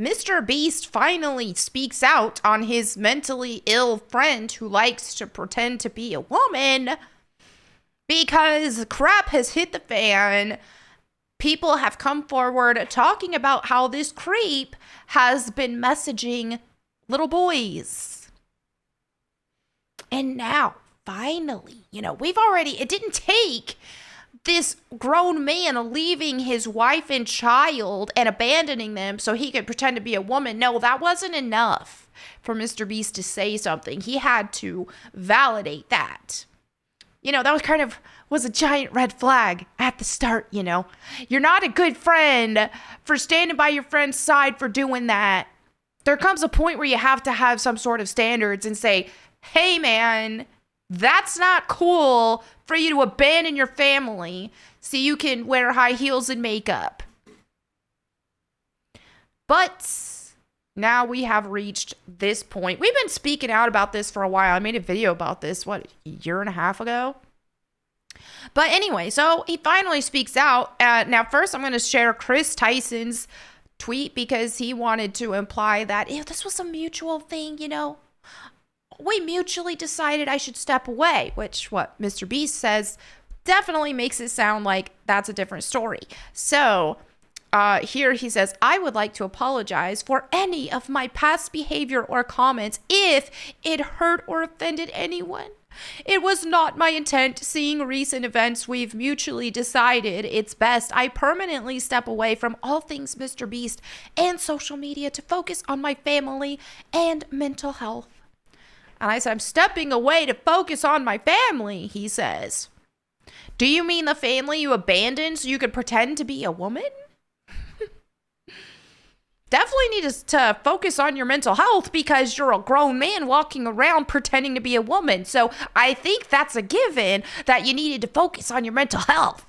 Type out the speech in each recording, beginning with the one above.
Mr. Beast finally speaks out on his mentally ill friend who likes to pretend to be a woman because crap has hit the fan. People have come forward talking about how this creep has been messaging little boys. And now, finally, it didn't take this grown man leaving his wife and child and abandoning them so he could pretend to be a woman. No, that wasn't enough for Mr. Beast to say something. He had to validate that. That was a giant red flag at the start, You're not a good friend for standing by your friend's side for doing that. There comes a point where you have to have some sort of standards and say, hey, man, that's not cool for you to abandon your family so you can wear high heels and makeup. But now we have reached this point. We've been speaking out about this for a while. I made a video about this, a year and a half ago? But anyway, so he finally speaks out. Now, first, I'm going to share Chris Tyson's tweet because he wanted to imply that this was a mutual thing, We mutually decided I should step away, which what Mr. Beast says definitely makes it sound like that's a different story. So here he says, I would like to apologize for any of my past behavior or comments if it hurt or offended anyone. It was not my intent. Seeing recent events, we've mutually decided it's best I permanently step away from all things Mr. Beast and social media to focus on my family and mental health. And I said, I'm stepping away to focus on my family, he says. Do you mean the family you abandoned so you could pretend to be a woman? Definitely need to focus on your mental health because you're a grown man walking around pretending to be a woman. So I think that's a given that you needed to focus on your mental health.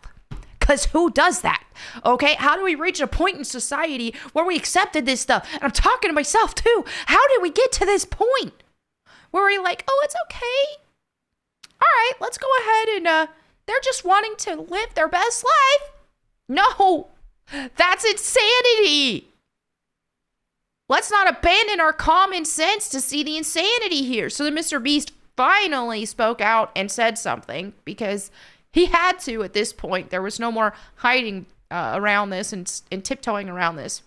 Because who does that? Okay, how do we reach a point in society where we accepted this stuff? And I'm talking to myself too. How did we get to this point? Where we're like, oh, it's okay. All right, let's go ahead and they're just wanting to live their best life. No, that's insanity. Let's not abandon our common sense to see the insanity here. So then Mr. Beast finally spoke out and said something because he had to at this point. There was no more hiding around this and tiptoeing around this.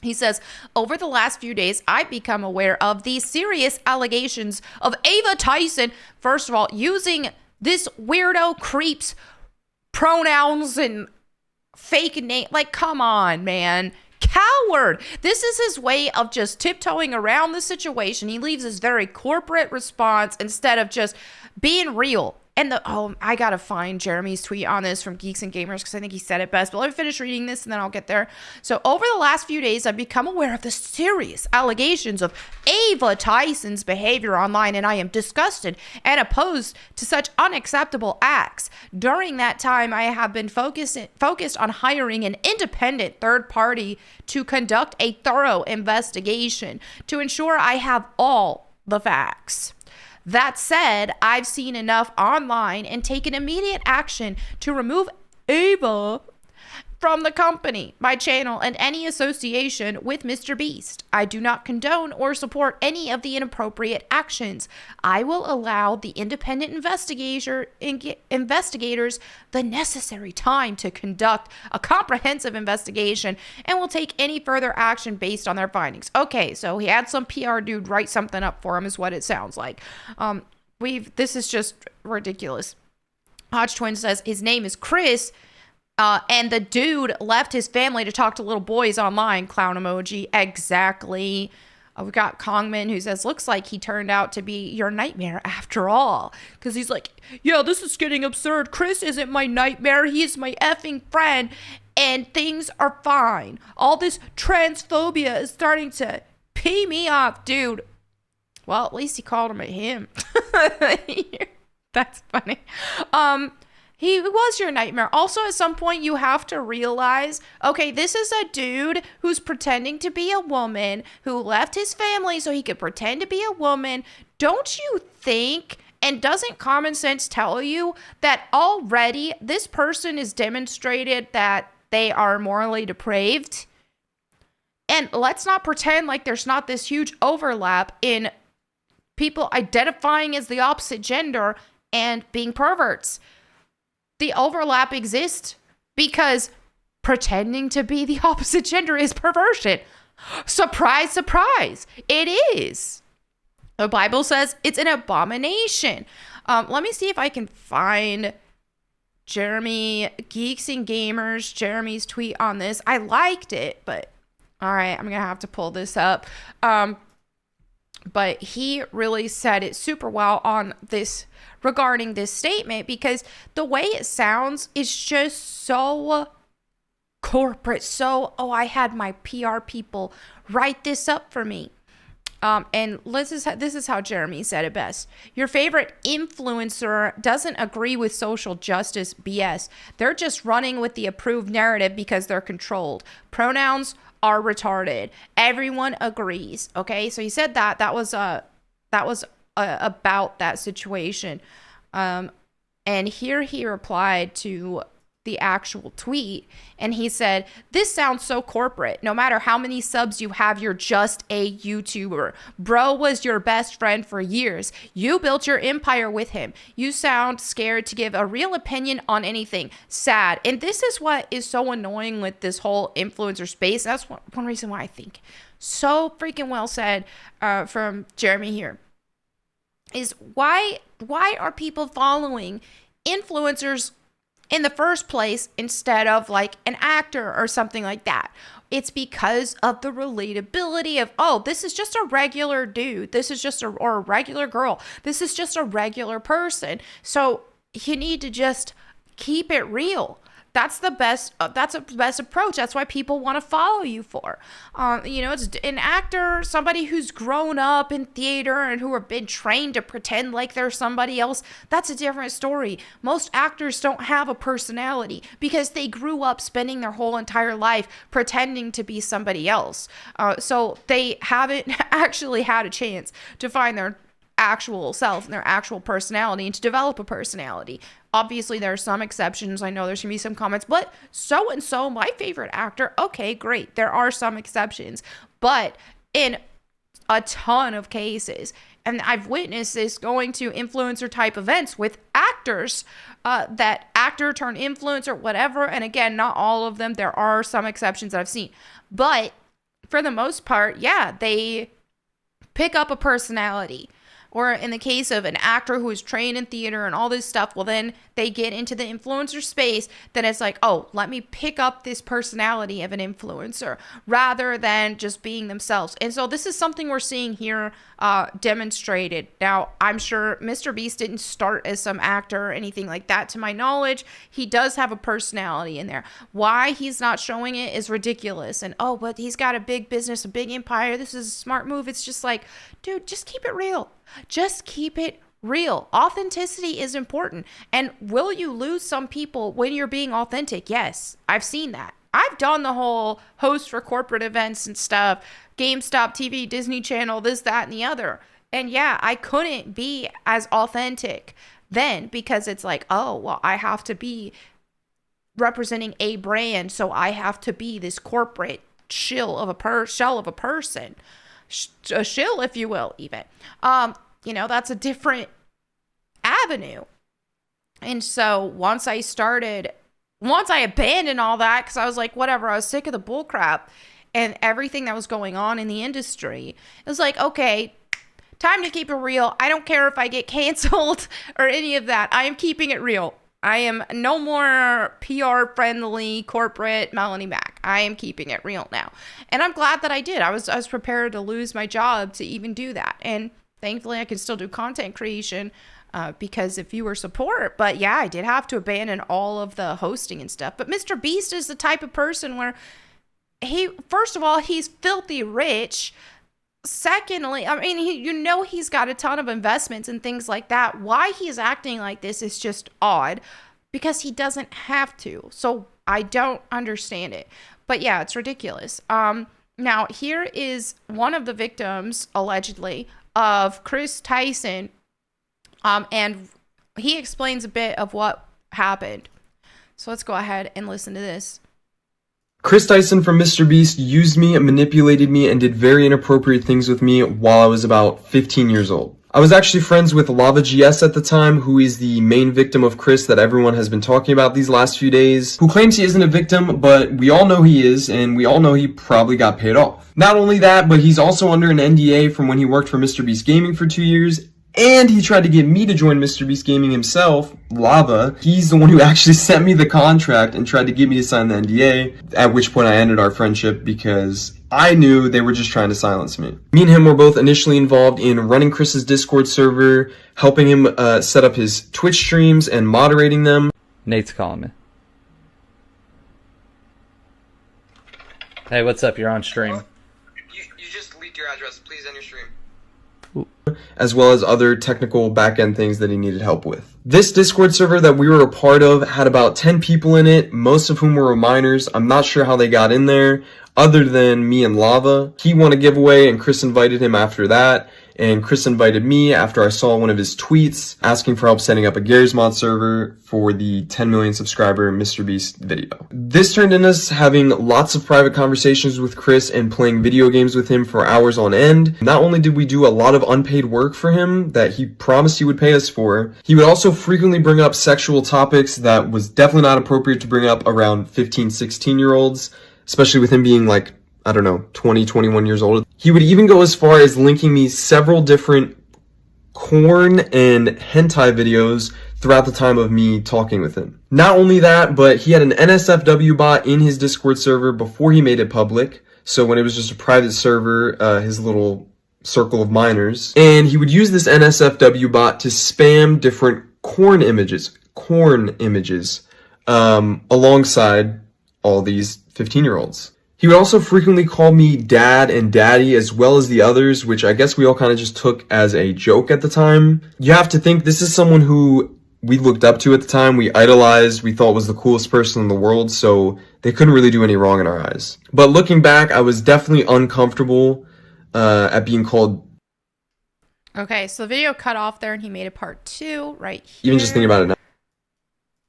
He says, over the last few days, I've become aware of these serious allegations of Ava Tyson, first of all, using this weirdo creep's pronouns and fake name. Like, come on, man. Coward. This is his way of just tiptoeing around the situation. He leaves his very corporate response instead of just being real. And I gotta find Jeremy's tweet on this from Geeks and Gamers because I think he said it best. But let me finish reading this and then I'll get there. So over the last few days, I've become aware of the serious allegations of Ava Tyson's behavior online, and I am disgusted and opposed to such unacceptable acts. During that time, I have been focused on hiring an independent third party to conduct a thorough investigation to ensure I have all the facts. That said, I've seen enough online and taken immediate action to remove Ava from the company, my channel, and any association with Mr. Beast. I do not condone or support any of the inappropriate actions. I will allow the independent investigators the necessary time to conduct a comprehensive investigation and will take any further action based on their findings. Okay, so he had some PR dude write something up for him is what it sounds like. This is just ridiculous. Hodge Twin says his name is Chris. And the dude left his family to talk to little boys online. Clown emoji. Exactly. We've got Kongman who says, looks like he turned out to be your nightmare after all. Because he's like, yeah, this is getting absurd. Chris isn't my nightmare. He is my effing friend. And things are fine. All this transphobia is starting to pee me off, dude. Well, at least he called him a him. That's funny. He was your nightmare. Also, at some point, you have to realize, okay, this is a dude who's pretending to be a woman, who left his family so he could pretend to be a woman. Don't you think, and doesn't common sense tell you, that already this person has demonstrated that they are morally depraved? And let's not pretend like there's not this huge overlap in people identifying as the opposite gender and being perverts. The overlap exists because pretending to be the opposite gender is perversion. Surprise, surprise. It is. The Bible says it's an abomination. Let me see if I can find Jeremy, Geeks and Gamers, Jeremy's tweet on this. I liked it, but all right, I'm going to have to pull this up. But he really said it super well on this regarding this statement, because the way it sounds is just so corporate. So, I had my PR people write this up for me. And this is how Jeremy said it best. Your favorite influencer doesn't agree with social justice BS. They're just running with the approved narrative because they're controlled. Pronouns are retarded. Everyone agrees. Okay, so he said that was about that situation. And here he replied to the actual tweet, and he said, "This sounds so corporate. No matter how many subs you have, you're just a YouTuber. Bro was your best friend for years. You built your empire with him. You sound scared to give a real opinion on anything. Sad." And this is what is so annoying with this whole influencer space. That's one reason why I think so freaking well said from Jeremy here is why are people following influencers in the first place instead of like an actor or something like that? It's because of the relatability of, this is just a regular dude. This is just or a regular girl. This is just a regular person. So you need to just keep it real. That's the best. That's the best approach. That's why people want to follow you for. It's an actor, somebody who's grown up in theater and who have been trained to pretend like they're somebody else. That's a different story. Most actors don't have a personality because they grew up spending their whole entire life pretending to be somebody else. So they haven't actually had a chance to find their actual self and their actual personality and to develop a personality. Obviously, there are some exceptions. I know there's going to be some comments, but so-and-so, my favorite actor. Okay, great. There are some exceptions. But in a ton of cases, and I've witnessed this going to influencer type events with actors, that actor turn influencer, whatever. And again, not all of them. There are some exceptions that I've seen. But for the most part, yeah, they pick up a personality. Or in the case of an actor who is trained in theater and all this stuff, well, then they get into the influencer space. Then it's like, let me pick up this personality of an influencer rather than just being themselves. And so this is something we're seeing here demonstrated. Now, I'm sure Mr. Beast didn't start as some actor or anything like that. To my knowledge, he does have a personality in there. Why he's not showing it is ridiculous. And, but he's got a big business, a big empire. This is a smart move. It's just like, dude, just keep it real. Just keep it real. Authenticity is important. And will you lose some people when you're being authentic? Yes, I've seen that. I've done the whole host for corporate events and stuff, GameStop TV, Disney Channel, this, that, and the other. And yeah, I couldn't be as authentic then because it's like, I have to be representing a brand, so I have to be this corporate shell of a person. A shill, if you will, even. That's a different avenue. And so once I abandoned all that, because I was like, whatever, I was sick of the bull crap and everything that was going on in the industry. It was like, okay, time to keep it real. I don't care if I get canceled or any of that. I am keeping it real. I am no more PR friendly corporate Melanie Mac. I am keeping it real now. And I'm glad that I did. I was prepared to lose my job to even do that. And thankfully I can still do content creation because of viewer support. But yeah, I did have to abandon all of the hosting and stuff. But Mr. Beast is the type of person where first of all, he's filthy rich. Secondly, he's got a ton of investments and things like that. Why he's acting like this is just odd because he doesn't have to. So I don't understand it. But yeah, it's ridiculous. Now, here is one of the victims, allegedly, of Chris Tyson. And he explains a bit of what happened. So let's go ahead and listen to this. Chris Tyson from Mr. Beast used me, manipulated me, and did very inappropriate things with me while I was about 15 years old. I was actually friends with Lava GS at the time, who is the main victim of Chris that everyone has been talking about these last few days, who claims he isn't a victim, but we all know he is, and we all know he probably got paid off. Not only that, but he's also under an NDA from when he worked for Mr. Beast Gaming for 2 years, and he tried to get me to join Mr. Beast Gaming himself, Lava. He's the one who actually sent me the contract and tried to get me to sign the NDA, at which point I ended our friendship because I knew they were just trying to silence me. Me and him were both initially involved in running Chris's Discord server, helping him set up his Twitch streams and moderating them. Nate's calling me. Hey, what's up? You're on stream. You just leaked your address. Please end your stream. As well as other technical back-end things that he needed help with. This Discord server that we were a part of had about 10 people in it, most of whom were minors. I'm not sure how they got in there, other than me and Lava. He won a giveaway and Chris invited him after that, and Chris invited me after I saw one of his tweets asking for help setting up a Garry's Mod server for the 10 million subscriber Mr. Beast video. This turned into us having lots of private conversations with Chris and playing video games with him for hours on end. Not only did we do a lot of unpaid work for him that he promised he would pay us for, he would also frequently bring up sexual topics that was definitely not appropriate to bring up around 15, 16-year-olds, especially with him being like, I don't know, 20, 21 years old. He would even go as far as linking me several different corn and hentai videos throughout the time of me talking with him. Not only that, but he had an NSFW bot in his Discord server before he made it public. So when it was just a private server, his little circle of minors. And he would use this NSFW bot to spam different corn images, alongside all these 15-year-olds. He would also frequently call me dad and daddy as well as the others, which I guess we all kind of just took as a joke at the time. You have to think this is someone who we looked up to at the time, we idolized, we thought was the coolest person in the world, so they couldn't really do any wrong in our eyes. But looking back, I was definitely uncomfortable at being called. Okay, so the video cut off there and he made a part 2 right here. Even just thinking about it now.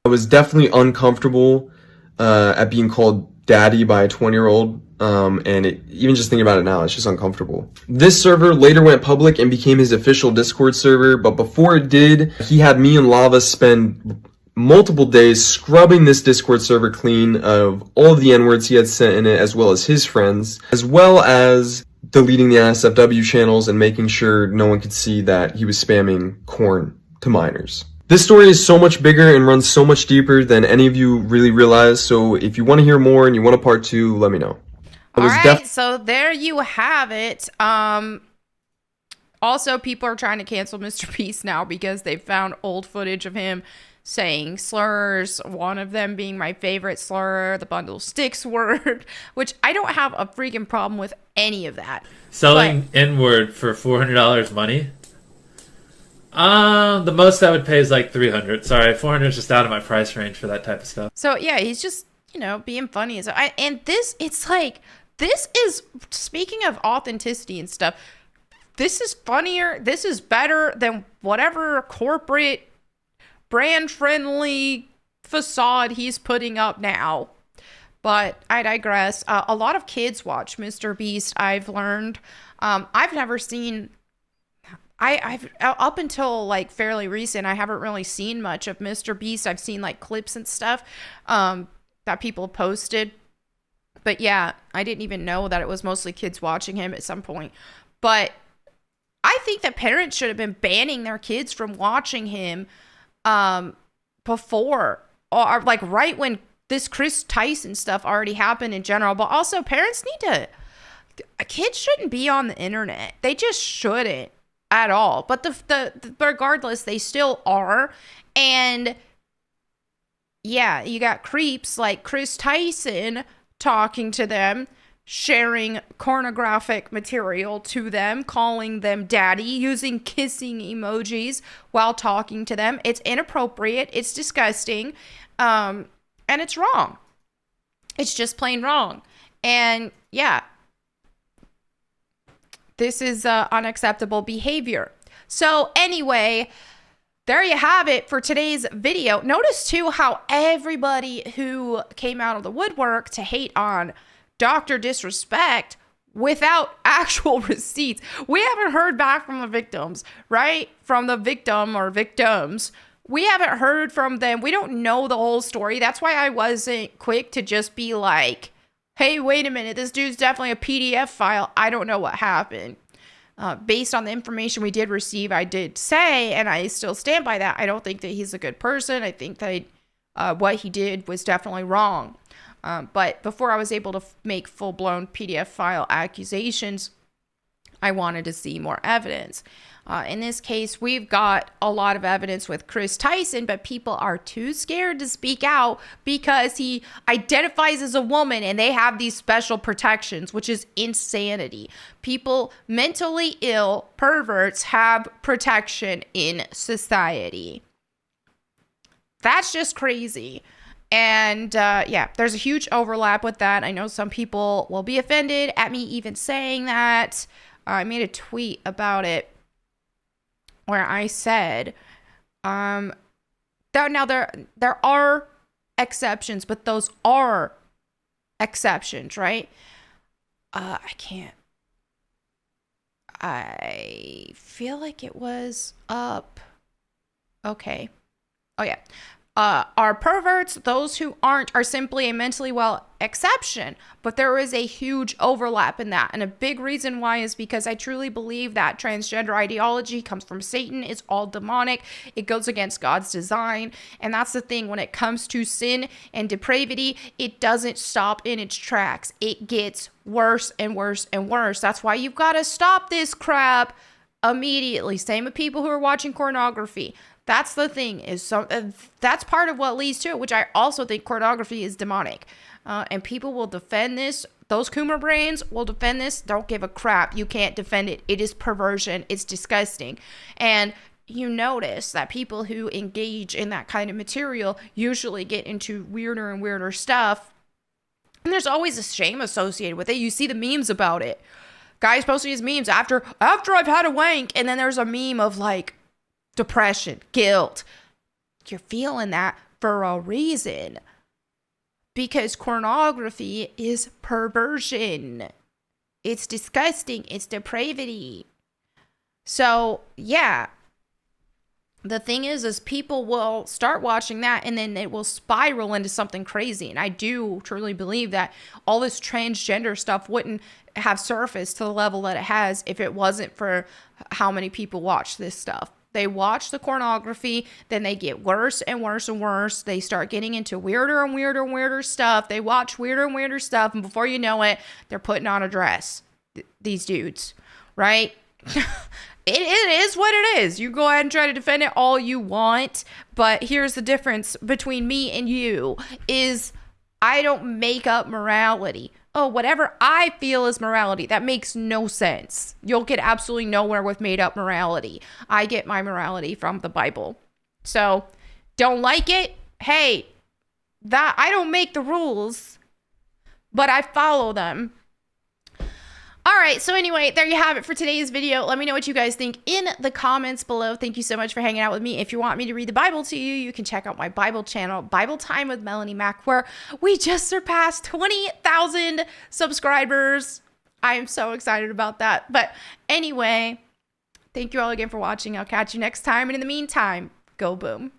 I was definitely uncomfortable at being called daddy by a 20-year-old, and even just thinking about it now, it's just uncomfortable. This server later went public and became his official Discord server, but before it did, he had me and Lava spend multiple days scrubbing this Discord server clean of all of the N-words he had sent in it, as well as his friends, as well as deleting the NSFW channels and making sure no one could see that he was spamming corn to minors. This story is so much bigger and runs so much deeper than any of you really realize, so if you want to hear more and you want a part 2, let me know. Alright, so there you have it. Also, people are trying to cancel Mr. Beast now because they found old footage of him saying slurs, one of them being my favorite slur, the bundle sticks word, which I don't have a freaking problem with any of that. Selling N-word for $400 money? The most I would pay is like $300. Sorry, $400 is just out of my price range for that type of stuff. So yeah, he's just, being funny. And this, it's like, this is, speaking of authenticity and stuff, this is funnier, this is better than whatever corporate, brand-friendly facade he's putting up now. But I digress. A lot of kids watch Mr. Beast, I've learned. I've never seen... I've up until like fairly recent, I haven't really seen much of Mr. Beast. I've seen like clips and stuff that people posted. But yeah, I didn't even know that it was mostly kids watching him at some point. But I think that parents should have been banning their kids from watching him before, or like right when this Chris Tyson stuff already happened in general. But also parents need to, kids shouldn't be on the internet. They just shouldn't at all. But the regardless, they still are. And yeah, you got creeps like Chris Tyson talking to them, sharing pornographic material to them, calling them daddy, using kissing emojis while talking to them. It's inappropriate. It's disgusting. And it's wrong. It's just plain wrong. And yeah, this is unacceptable behavior. So anyway, there you have it for today's video. Notice too how everybody who came out of the woodwork to hate on Dr. Disrespect without actual receipts. We haven't heard back from the victims, right? From the victim or victims. We haven't heard from them. We don't know the whole story. That's why I wasn't quick to just be like, hey, wait a minute, this dude's definitely a PDF file. I don't know what happened. Based on the information we did receive, I did say, and I still stand by that, I don't think that he's a good person. I think that what he did was definitely wrong. But before I was able to make full-blown PDF file accusations, I wanted to see more evidence. In this case, we've got a lot of evidence with Chris Tyson, but people are too scared to speak out because he identifies as a woman and they have these special protections, which is insanity. People mentally ill, perverts, have protection in society. That's just crazy. And yeah, there's a huge overlap with that. I know some people will be offended at me even saying that. I made a tweet about it where I said, that now there are exceptions, but those are exceptions, right? I feel like it was up. Okay. Oh yeah. Are perverts, those who aren't, are simply a mentally well exception. But there is a huge overlap in that. And a big reason why is because I truly believe that transgender ideology comes from Satan. It's all demonic. It goes against God's design. And that's the thing. When it comes to sin and depravity, it doesn't stop in its tracks. It gets worse and worse and worse. That's why you've got to stop this crap immediately. Same with people who are watching pornography. That's the thing, that's part of what leads to it, which I also think pornography is demonic. And people will defend this. Those Coomer brains will defend this. Don't give a crap. You can't defend it. It is perversion. It's disgusting. And you notice that people who engage in that kind of material usually get into weirder and weirder stuff. And there's always a shame associated with it. You see the memes about it. Guys posting his memes after I've had a wank. And then there's a meme of like, depression, guilt. You're feeling that for a reason. Because pornography is perversion. It's disgusting. It's depravity. So, yeah. The thing is people will start watching that and then it will spiral into something crazy. And I do truly believe that all this transgender stuff wouldn't have surfaced to the level that it has if it wasn't for how many people watch this stuff. They watch the pornography, then they get worse and worse and worse. They start getting into weirder and weirder and weirder stuff. They watch weirder and weirder stuff, and before you know it, they're putting on a dress. These dudes, right? It is what it is. You go ahead and try to defend it all you want, but here's the difference between me and you is I don't make up morality. Oh, whatever I feel is morality. That makes no sense. You'll get absolutely nowhere with made up morality. I get my morality from the Bible. So, don't like it? Hey, that I don't make the rules, but I follow them. All right, so anyway, there you have it for today's video. Let me know what you guys think in the comments below. Thank you so much for hanging out with me. If you want me to read the Bible to you, you can check out my Bible channel, Bible Time with Melanie Mack, where we just surpassed 20,000 subscribers. I am so excited about that. But anyway, thank you all again for watching. I'll catch you next time. And in the meantime, go boom.